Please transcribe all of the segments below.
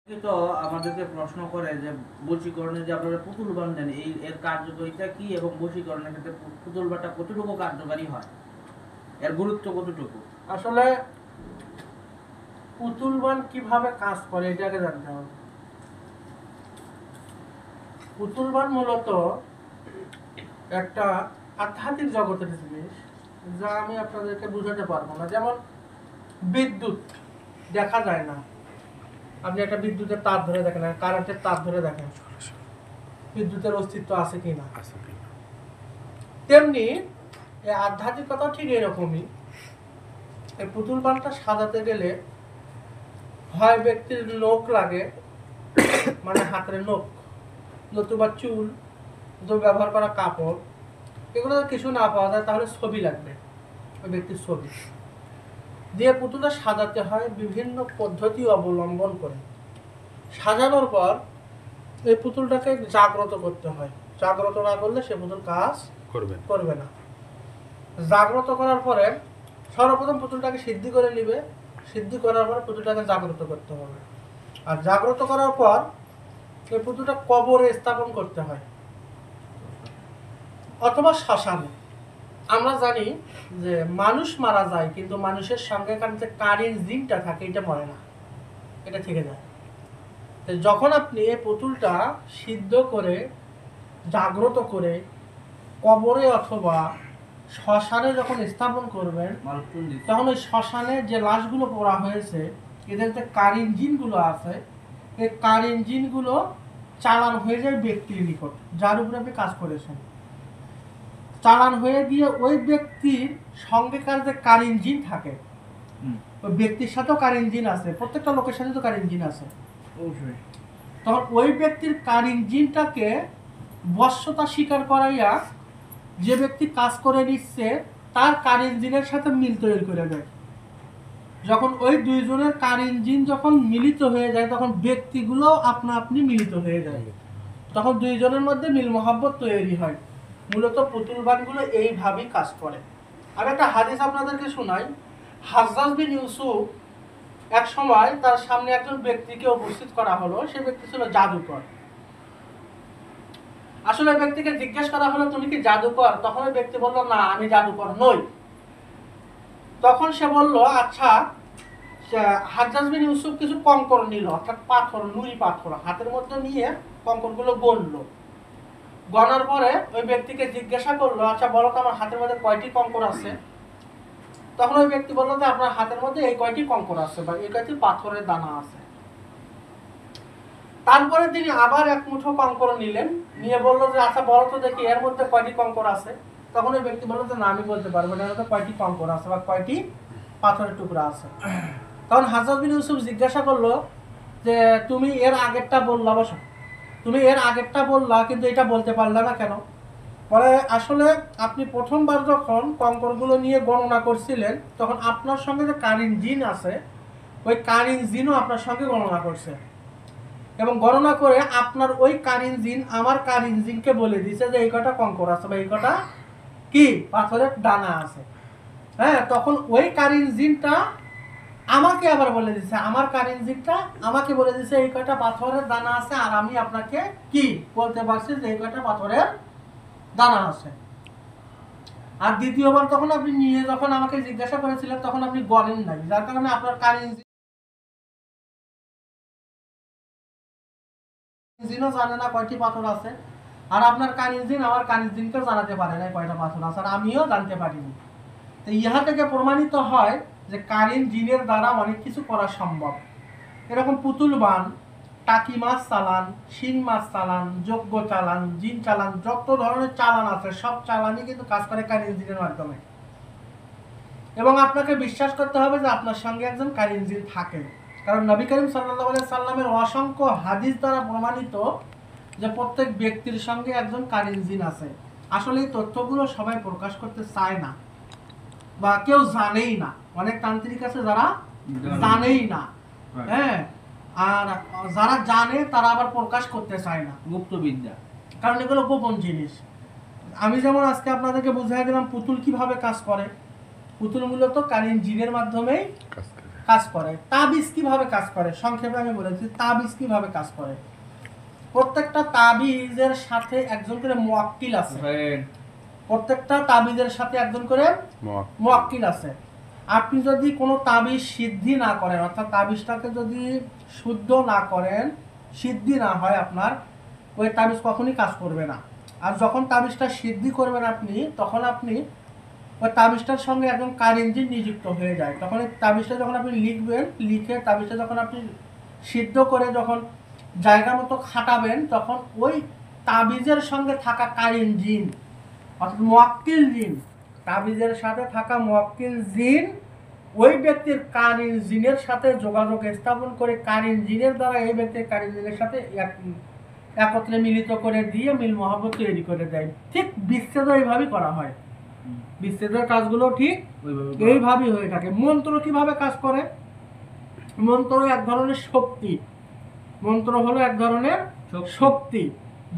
তো আমাদেরকে প্রশ্ন করে যে বশীকরণে যে আপনারা পুতুল বাঁধেন এর কার্যকারিতা কি এবং বশীকরণের ক্ষেত্রে পুতুল বাটা কতটুকু কার্যকারী হয়, এর গুরুত্ব কতটুকু? আসলে পুতুল বান কিভাবে কাজ করে এটাকে জানতে হবে। পুতুল বান মূলত একটা আধ্যাত্মিক জগতের জিনিস, যা আমি আপনাদেরকে বুঝাতে পারবো না। যেমন বিদ্যুৎ দেখা যায় না, আপনি একটা বিদ্যুতের তার ধরে দেখেন, কারেন্টের তার ধরে দেখেন বিদ্যুতের অস্তিত্ব আছে কিনা। তেমনি এই আধ্যাত্মিকতা ঠিক এরকমই। এই পুতুল বানটা সাজাতে গেলে হয় ব্যক্তির নখ লাগে, মানে হাতের নখ, নতুবা চুল, ব্যবহার করা কাপড়, এগুলো কিছু না পাওয়া যায় তাহলে ছবি লাগবে, ওই ব্যক্তির ছবি দিয়ে পুতুলটা সাজাতে হয় বিভিন্ন পদ্ধতি অবলম্বন করে। সাজানোর পর এই পুতুলটাকে জাগ্রত করতে হয়। জাগ্রত না করলে সে পুতুল কাজ করবে না। জাগ্রত করার পরে সর্বপ্রথম পুতুলটাকে সিদ্ধি করে নিবে, সিদ্ধি করার পর পুতুলটাকে জাগ্রত করতে হবে। আর জাগ্রত করার পর এই পুতুলটা কবরে স্থাপন করতে হয় অথবা শ্মশানে। আমরা জানি যে মানুষ মারা যায় কিন্তু মানুষের সঙ্গে যে কারিন জিনটা থাকে এটা মরে না, এটা থেকে যায়। যখন আপনি এই পুতুলটা সিদ্ধ করে জাগ্রত করে কবরে অথবা শ্মশানে যখন স্থাপন করবেন, তখন ওই শ্মশানে যে লাশগুলো পোড়া হয়েছে এদের যে কারিন জিনগুলো আছে, এই কারিন জিনগুলো চালান হয়ে যায় ব্যক্তির নিকট যার উপরে আপনি কাজ করেছেন। চালান হয়ে গিয়ে ওই ব্যক্তির সঙ্গেকার যে কারিন জিন থাকে, ওই ব্যক্তির সাথেও কারিন জিন আছে, প্রত্যেকটা লোকের সাথে তো কারিন জিন আছে, তখন ওই ব্যক্তির কারিন জিনটাকে বশ্যতা স্বীকার করাইয়া যে ব্যক্তি কাজ করে নিচ্ছে তার কারিন জিনের সাথে মিল তৈরি করে দেয়। যখন ওই দুইজনের কারিন জিন যখন মিলিত হয়ে যায় তখন ব্যক্তিগুলো আপনা আপনি মিলিত হয়ে যায়, তখন দুইজনের মধ্যে মিল মহব্বত তৈরি হয়। মূলত পুতুল বানগুলো এইভাবেই কাজ করে। আর একটা হাদিস আপনাদেরকে শোনাই। হাজ্জাজ বিন ইউসুফ এক সময় তার সামনে একজন ব্যক্তিকে উপস্থিত করা হলো, সে ব্যক্তি ছিল জাদুকর। আসলে ব্যক্তিকে জিজ্ঞেস করা হলো তুমি কি জাদুকর? তখন ওই ব্যক্তি বলল না আমি জাদুকর নই। তখন সে বলল আচ্ছা, হাজ্জাজ বিন ইউসুফ কিছু কঙ্কর নিল, অর্থাৎ পাথর, নুড়ি পাথর হাতের মধ্যে নিয়ে কঙ্করগুলো গণলো। গণার পরে ওই ব্যক্তিকে জিজ্ঞাসা করলো আচ্ছা বলো তো আমার হাতের মধ্যে কয়টি কঙ্কর আছে? তখন ওই ব্যক্তি বললো যে আপনার হাতের মধ্যে এই কয়টি কঙ্কর আছে বা এই কয়টি পাথরের দানা আছে। তারপরে তিনি আবার এক মুঠো কঙ্কর নিলেন, নিয়ে বললো যে আচ্ছা বলো তো দেখি এর মধ্যে কয়টি কঙ্কর আছে? তখন ওই ব্যক্তি বললো যে না আমি বলতে পারবো না এর মধ্যে কয়টি কঙ্কর আছে বা কয়টি পাথরের টুকরা আছে। তখন হাজ্জাজ বিন ইউসুফ জিজ্ঞাসা করলো যে তুমি এর আগেরটা বললা, বসো, তুমি এর আগেরটা বললা কিন্তু এটা বলতে পারলে না কেন? পরে আসলে আপনি প্রথমবার যখন কঙ্করগুলো নিয়ে গণনা করছিলেন তখন আপনার সঙ্গে যে কারিন জিন আছে ওই কারিন জিনও আপনার সঙ্গে গণনা করছে, এবং গণনা করে আপনার ওই কারিন জিন আমার কারিন জিনকে বলে দিয়েছে যে এই কটা কঙ্কর আছে বা এই কটা কি পাথরের দানা আছে। হ্যাঁ, তখন ওই কারিন জিনটা আমাকে আবার বলে দিচ্ছে, আমার কারিন জিনটা আমাকে বলে দিচ্ছে এই কয়টা পাথরের দানা আছে, আর আমি আপনাকে কি বলতে পারছি যে এই কয়টা পাথরের দানা আছে। আর দ্বিতীয়বার তখন আপনি নিয়ে যখন আমাকে জিজ্ঞাসা করেছিলেন তখন আপনি গণেন নাই, যার কারণে আপনার কারিন জিনও জানে না কয়টি পাথর আছে, আর আপনার কারিন জিন আমার কারিন জিনকে জানাতে পারে না কয়টা পাথর আছে, আর আমিও জানতে পারিনি। তো ইহা থেকে প্রমাণিত হয় যে কারিন জিনের দ্বারা অনেক কিছু করা সম্ভব। এরকম পুতুল বান, টাকি মাছ চালান, শিং মাছ চালান, যজ্ঞ চালান, জিন চালান, যত ধরনের চালান আছে সব চালানই কিন্তু কাজ করে কারিন জিনের মাধ্যমে। এবং আপনাকে বিশ্বাস করতে হবে যে আপনার সঙ্গে একজন কারিন জিন থাকে, কারণ নবী করিম সাল্লাল্লাহু আলাইহি সাল্লামের অসংখ্য হাদিস দ্বারা প্রমাণিত যে প্রত্যেক ব্যক্তির সঙ্গে একজন কারিন জিন আছে। আসলে এই তথ্যগুলো সবাই প্রকাশ করতে চায় না বা কেউ জানেই না, অনেক তান্ত্রিক আছে যারা জানেই না। হ্যাঁ, আর যারা জানে তারা আবার প্রকাশ করতে চায় না, গুপ্ত বিদ্যা, কারণ এগুলো গোপন জিনিস। আমি যেমন আজকে আপনাদেরকে বুঝিয়ে দিলাম পুতুল কিভাবে কাজ করে। পুতুল মূলত কারিন জিনের মাধ্যমেই কাজ করে। কাজ করে। তাবিজ কিভাবে কাজ করে সংক্ষেপে আমি বলেছি তাবিজ কিভাবে কাজ করে। প্রত্যেকটা তাবিজের সাথে একজন করে মুয়াক্কিল আছে। প্রত্যেকটা তাবিজের সাথে একজন করে মুয়াক্কিল আছে। আপনি যদি কোনো তাবিজ সিদ্ধি না করেন, অর্থাৎ তাবিজটাকে যদি শুদ্ধ না করেন, সিদ্ধি না হয় আপনার, ওই তাবিজ কখনই কাজ করবে না। আর যখন তাবিজটা সিদ্ধি করবেন আপনি, তখন আপনি ওই তাবিজটার সঙ্গে একজন কারিনজিন নিযুক্ত হয়ে যায়। তখন এই তাবিজটা যখন আপনি লিখবেন, লিখে তাবিজটা যখন আপনি সিদ্ধ করে যখন জায়গা মতো খাটাবেন, তখন ওই তাবিজের সঙ্গে থাকা কারিনজিন অর্থাৎ মুয়াক্কিল জিন, তাবিজের সাথে থাকা মুয়াক্কিল জিন ওই ব্যক্তির কারিন জিনের সাথে যোগাযোগ স্থাপন করে কারিন জিনের দ্বারা এই ব্যক্তির কারিন জিনের সাথে একত্রে মিলিত করে দিয়ে মিল মহব্বত তৈরি করে দেয়। ঠিক বিচ্ছেদ এইভাবেই করা হয়। বিচ্ছেদের কাজগুলো ঠিক এইভাবেই হয়ে থাকে। মন্ত্র কিভাবে কাজ করে? মন্ত্র এক ধরনের শক্তি। মন্ত্র হলো এক ধরনের শক্তি,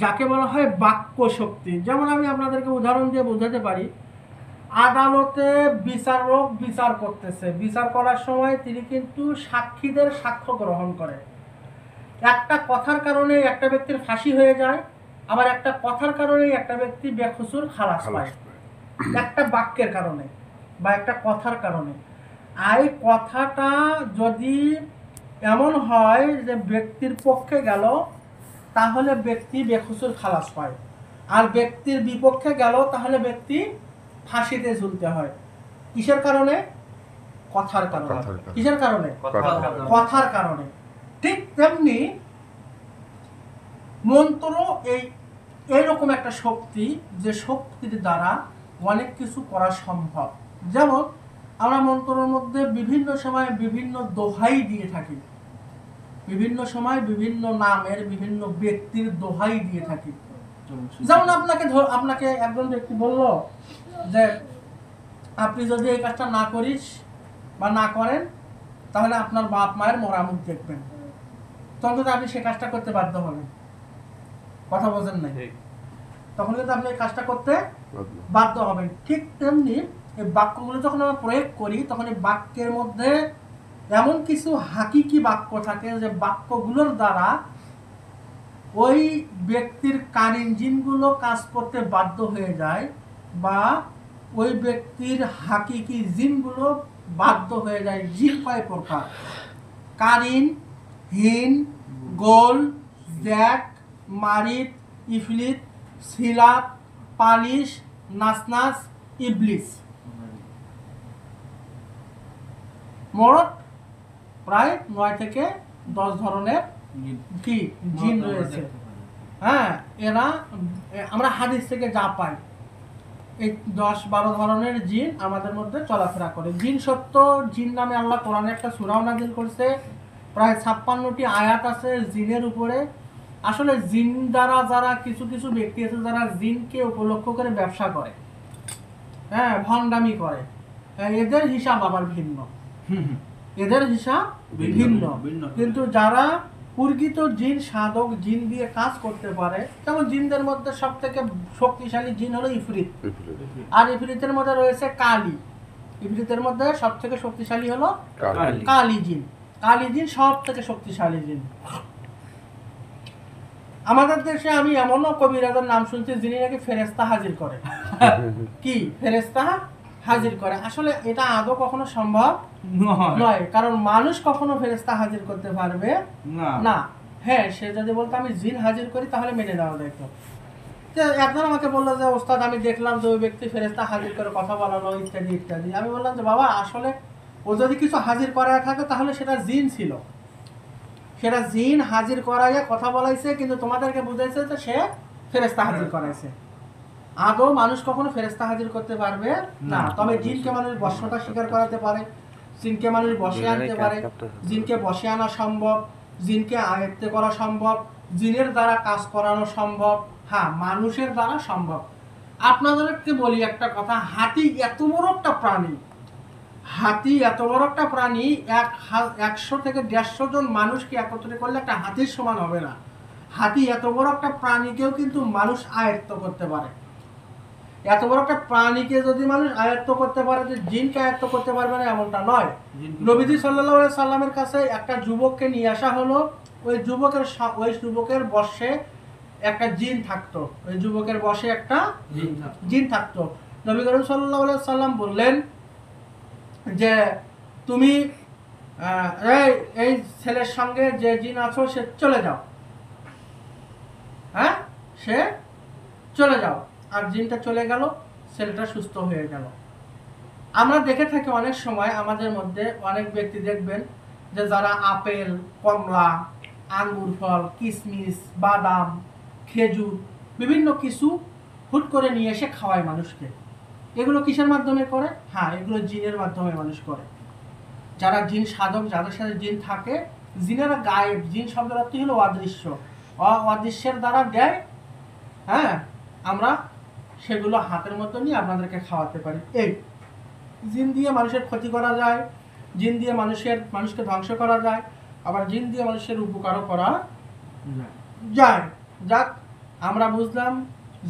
যাকে বলা হয় বাক্য শক্তি। যেমন আমি আপনাদেরকে উদাহরণ দিয়ে বোঝাতে পারি, আদালতে বিচারক বিচার করতেছে, বিচার করার সময় তিনি কিন্তু সাক্ষীদের সাক্ষ্য গ্রহণ করে। একটা কথার কারণে একটা ব্যক্তির ফাঁসি হয়ে যায়, আবার একটা কথার কারণে একটা ব্যক্তি বেকসুর খালাস পায়, একটা বাক্যের কারণে বা একটা কথার কারণে। এই কথাটা যদি এমন হয় যে ব্যক্তির পক্ষে গেল, তাহলে ব্যক্তি বেকসুর খালাস পায়, আর ব্যক্তির বিপক্ষে গেল তাহলে ব্যক্তি ফাঁসিতে ঝুলতে হয়। কিসের কারণে? কথার কারণে। কিসের কারণে? কথার কারণে। ঠিক তেমনি মন্ত্র এইরকম একটা শক্তি, যে শক্তির দ্বারা অনেক কিছু করা সম্ভব। যেমন আমরা মন্ত্রের মধ্যে বিভিন্ন সময় বিভিন্ন দোহাই দিয়ে থাকি, বিভিন্ন সময় বিভিন্ন নামের বিভিন্ন ব্যক্তির দোহাই দিয়ে থাকি। যেমন আপনাকে একজন ব্যক্তি বলল যে আপনি যদি এই কাজটা না করিস বা না করেন, তাহলে আপনার বাপ মায়ের মরা মুখ দেখবেন। তখন কিন্তু আপনি সে কাজটা করতে বাধ্য হবেন। কথা বোঝেন নাই? তখন কিন্তু আপনি এই কাজটা করতে বাধ্য হবেন। ঠিক তেমনি এই বাক্যগুলো যখন আমরা প্রয়োগ করি, তখন এই বাক্যের মধ্যে এমন কিছু হাকিকি বাক্য থাকে যে বাক্যগুলোর দ্বারা ওই ব্যক্তির কারিন জিনগুলো কাজ করতে বাধ্য হয়ে যায়, বা ওই ব্যক্তির হাকিকি জিনগুলো বাধ্য হয়ে যায়। জিন কয় প্রকার? কারিন, হিন, গোল, জ্যাক, মারিদ, ইফলিত, সিলাত, পালিশ, নাসনাস, ইবলিস। মোট প্রায় ৯ থেকে ১০ ধরনের কি জিন রয়েছে। হ্যাঁ, এরা আমরা হাদিস থেকে যা পাই, এই ১০-১২ ধরনের জিন আমাদের মধ্যে চলাফেরা করে। জিন সত্য জিন নামে আল্লাহ কোরআনে একটা সূরাও নাযিল করছে, প্রায় ৫৬টি আয়াত আছে জিনের উপরে। আসলে জিন দ্বারা যারা কিছু কিছু ব্যক্তি আছে যারা জিনকে উপলক্ষ করে ব্যবসা করে, হ্যাঁ, ভণ্ডামি করে, এদের হিসাব আবার ভিন্ন, এদের হিসাব ভিন্ন। কিন্তু যারা প্রকৃত জিন সাধক, জিন দিয়ে কাজ করতে পারে, যেমন জিনদের মধ্যে সব থেকে শক্তিশালী জিন হলো ইফরিত, আর ইফরিতের মধ্যে রয়েছে কালী। ইফরিতের মধ্যে সব থেকে শক্তিশালী হলো কালী জিন। কালী জিন সব থেকে শক্তিশালী জিন। আমাদের দেশে আমি এমনও কবিরাজের নাম শুনছি যিনি নাকি ফেরেশতা হাজির করে। কি ফেরেশতা হাজির করে? আসলে এটা আদৌ কখনো সম্ভব নয়, কারণ মানুষ কখনো ফেরেশতা হাজির করতে পারবে না। হ্যাঁ, সে যদি বলতো আমি জিন হাজির করি তাহলে মেনে নেওয়া যেত। একজন আমাকে বললো যে ওস্তাদ আমি দেখলাম যে ওই ব্যক্তি ফেরেশতা হাজির করে কথা বলানো ইত্যাদি ইত্যাদি। আমি বললাম যে বাবা, আসলে ও যদি কিছু হাজির করায় থাকে তাহলে সেটা জিন ছিল, সেটা জিন হাজির করাইয়া কথা বলাইছে, কিন্তু তোমাদেরকে বুঝাইছে যে সে ফেরেশতা হাজির করাইছে। আদৌ মানুষ কখনো ফেরেশতা হাজির করতে পারবে না। তবে জিনকে মানুষ বশ্যতা স্বীকার করাতে পারে, জিনকে মানুষ বসে আনতে পারে, জিনকে বসে আনা সম্ভব, জিনকে আয়ত্তে করা সম্ভব, জিনের দ্বারা কাজ করানো সম্ভব, হ্যাঁ, মানুষের দ্বারা সম্ভব। আপনাদেরকে বলি একটা কথা, হাতি এত বড় একটা প্রাণী, হাতি এত বড় একটা প্রাণী, ১০০ থেকে ১৫০ জন মানুষকে একত্রে করলে একটা হাতির সমান হবে না। হাতি এত বড় একটা প্রাণীকেও কিন্তু মানুষ আয়ত্ত করতে পারে। এত বড় একটা প্রাণীকে যদি মানুষ আয়ত্ত করতে পারে, যে জিনকে আয়ত্ত করতে পারবে না এমনটা নয়। নবীজি সাল্লাল্লাহু আলাইহি সাল্লামের কাছে একটা যুবককে নিয়ে আসা হলো, ওই যুবকের বশে একটা জিন থাকতো, ওই যুবকের বশে একটা জিন থাকতো। নবী করিম সাল্লাল্লাহু আলাইহি সাল্লাম বললেন যে তুমি এই ছেলের সঙ্গে যে জিন আছো সে চলে যাও, হ্যাঁ সে চলে যাও। আর জিনটা চলে গেল, ছেলেটা সুস্থ হয়ে গেল। আমরা দেখে থাকি অনেক সময় আমাদের মধ্যে অনেক ব্যক্তি দেখবেন যে যারা আপেল, কমলা, আঙ্গুর ফল, কিশমিশ, বাদাম, খেজুর বিভিন্ন কিছু হুট করে নিয়ে এসে খাওয়ায় মানুষকে। এগুলো কিসের মাধ্যমে করে? হ্যাঁ, এগুলো জিনের মাধ্যমে মানুষ করে। যারা জিন সাধক, যাদের সাথে জিন থাকে, জিনেরা গায়েব, জিন শব্দের অর্থ হলো অদৃশ্য, অদৃশ্যের দ্বারা দেয়। হ্যাঁ, আমরা সেগুলো হাতের মতো নিয়ে আপনাদেরকে খাওয়াতে পারি। এই জিন দিয়ে মানুষের ক্ষতি করা যায়, জিন দিয়ে মানুষকে ধ্বংস করা যায়, আবার জিন দিয়ে মানুষের উপকারও করা যায়। যাক, আমরা বুঝলাম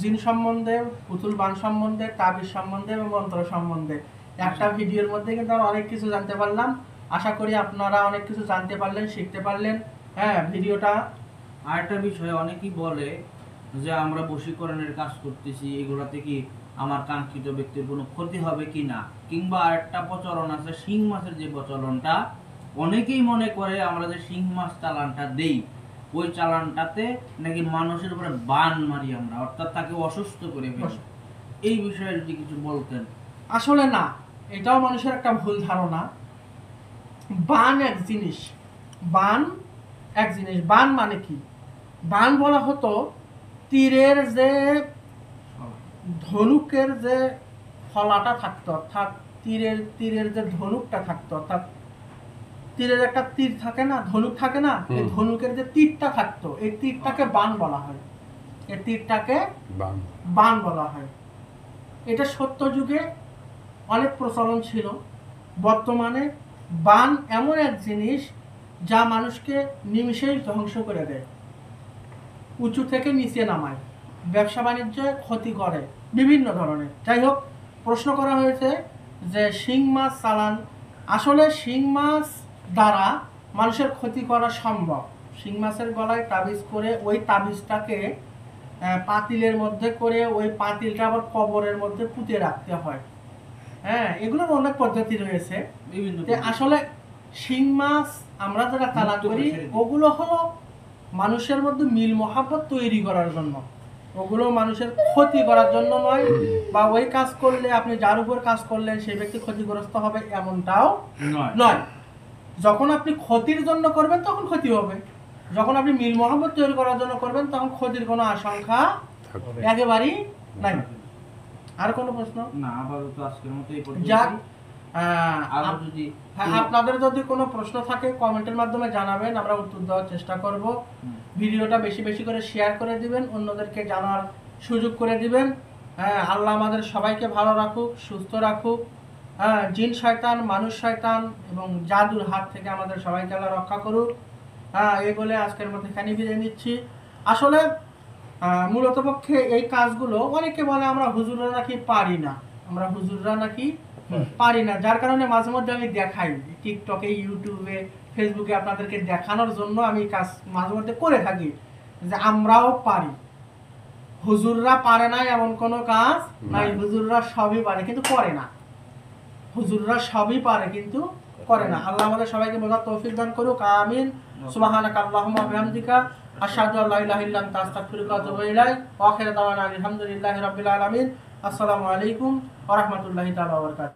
জিন সম্বন্ধে, পুতুল বান সম্বন্ধে, তাবিজ সম্বন্ধে এবং মন্ত্র সম্বন্ধে। একটা ভিডিওর মধ্যে কিন্তু আমরা অনেক কিছু জানতে পারলাম। আশা করি আপনারা অনেক কিছু জানতে পারলেন, শিখতে পারলেন। হ্যাঁ, ভিডিওটা আরেকটা বিষয়, অনেকেই বলে যে আমরা বশীকরণের কাজ করতেছি, এগুলাতে কি আমার কাঙ্ক্ষিত ব্যক্তির কোনো ক্ষতি হবে কি না, কিংবা আরেকটা প্রচলন আছে শিং মাছের যে প্রচলনটা, অনেকেই মনে করে আমরা যে শিং মাছ চালানটা দেই, ওই চালানটাতে নাকি মানুষের উপরে বান মারি আমরা, অর্থাৎ তাকে অসুস্থ করে ফেলি। এই বিষয়ে যদি কিছু বলতেন। আসলে না, এটাও মানুষের একটা ভুল ধারণা। বান এক জিনিস, বান এক জিনিস। বান মানে কি? বান বলা হতো তীরের যে ধনুকের যে ফলাটা থাকতো, অর্থাৎ তীরের যে ধনুকটা থাকতো, অর্থাৎ তীরের একটা তীর থাকে না, ধনুক থাকে না, এই ধনুকের যে তীরটা থাকতো, এই তীরটাকে বান বলা হয়। এই তীরটাকে বান বলা হয়। এটা সত্য যুগে অনেক প্রচলন ছিল। বর্তমানে বান এমন এক জিনিস যা মানুষকে নিমিষেই ধ্বংস করে দেয়, উঁচু থেকে নিচে নামায়, ব্যবসা বাণিজ্যে ক্ষতি করে বিভিন্ন ধরনের। যাই হোক, প্রশ্ন করা হয়েছে যে শিং মাছ চালান। আসলে শিং মাছ দ্বারা মানুষের ক্ষতি করা সম্ভব। শিং মাছের গলায় তাবিজ করে, ওই তাবিজটাকে পাতিলের মধ্যে করে, ওই পাতিলটা আবার কবরের মধ্যে পুঁতে রাখতে হয়। হ্যাঁ, এগুলোর অনেক পদ্ধতি রয়েছে। আসলে শিং মাছ আমরা যারা চালান করি, ওগুলো হলো মানুষের মধ্যে মিল মহাব্বত তৈরি করার জন্য, ওগুলো মানুষের ক্ষতি করার জন্য নয়। বা ওই কাজ করলে আপনি যার উপর কাজ করলেন সেই ব্যক্তি ক্ষতিগ্রস্ত হবে এমনটাও নয়। যখন আপনি ক্ষতির জন্য করবেন তখন ক্ষতি হবে, যখন আপনি মিল মহাব্বত তৈরি করার জন্য করবেন তখন ক্ষতির কোনো আশঙ্কা একেবারেই নাই। আর কোনো প্রশ্ন? না, আপাতত আজকের মতো এই পর্যন্ত। যাক, যদি আপনাদের যদি কোনো প্রশ্ন থাকে কমেন্টের মাধ্যমে জানাবেন, আমরা উত্তর দেওয়ার চেষ্টা করব। ভিডিওটা বেশি বেশি করে শেয়ার করে দিবেন, অন্যদেরকে জানার সুযোগ করে দিবেন। হ্যাঁ, আল্লাহ আমাদের সবাইকে ভালো রাখুক, সুস্থ রাখুক। হ্যাঁ, জিন শয়তান, মানুষ শয়তান এবং জাদুর হাত থেকে আমাদের সবাইকে আল্লাহ রক্ষা করুক। হ্যাঁ, এই বলে আজকের মধ্যে এখানে বিদায় নিচ্ছি। আসলে মূলত পক্ষে এই কাজগুলো অনেকে বলে আমরা হুজুররা নাকি পারি না, আমরা হুজুররা নাকি পারি না, যার কারণে মাঝে মধ্যে আমি দেখাই টিকটকে, ইউটিউবে, ফেসবুকে আপনাদেরকে দেখানোর জন্য আমি কাজ মাঝে মধ্যে করে থাকি যে আমরাও পারি। হুজুররা পারে না এমন কোনো কাজ নাই, হুজুররা সবই পারে কিন্তু করে না। হুজুররা সবই পারে কিন্তু করে না। আল্লাহ আমাদের সবাইকে বোঝার তৌফিক দান করুক, আমিন। সুবহানাকা আল্লাহুম্মা ওয়া বিহামদিকা আশহাদু আল্লা ইলাহা ইল্লা আনতা আস্তাগফিরুকা ওয়া আতুবু ইলাইক। ওয়া আখিরু দাওয়ানা আলহামদুলিল্লাহি রাব্বিল আলামিন। আসসালামু আলাইকুম ওয়া রাহমাতুল্লাহি তাআলা ওয়া বারাকাতুহু।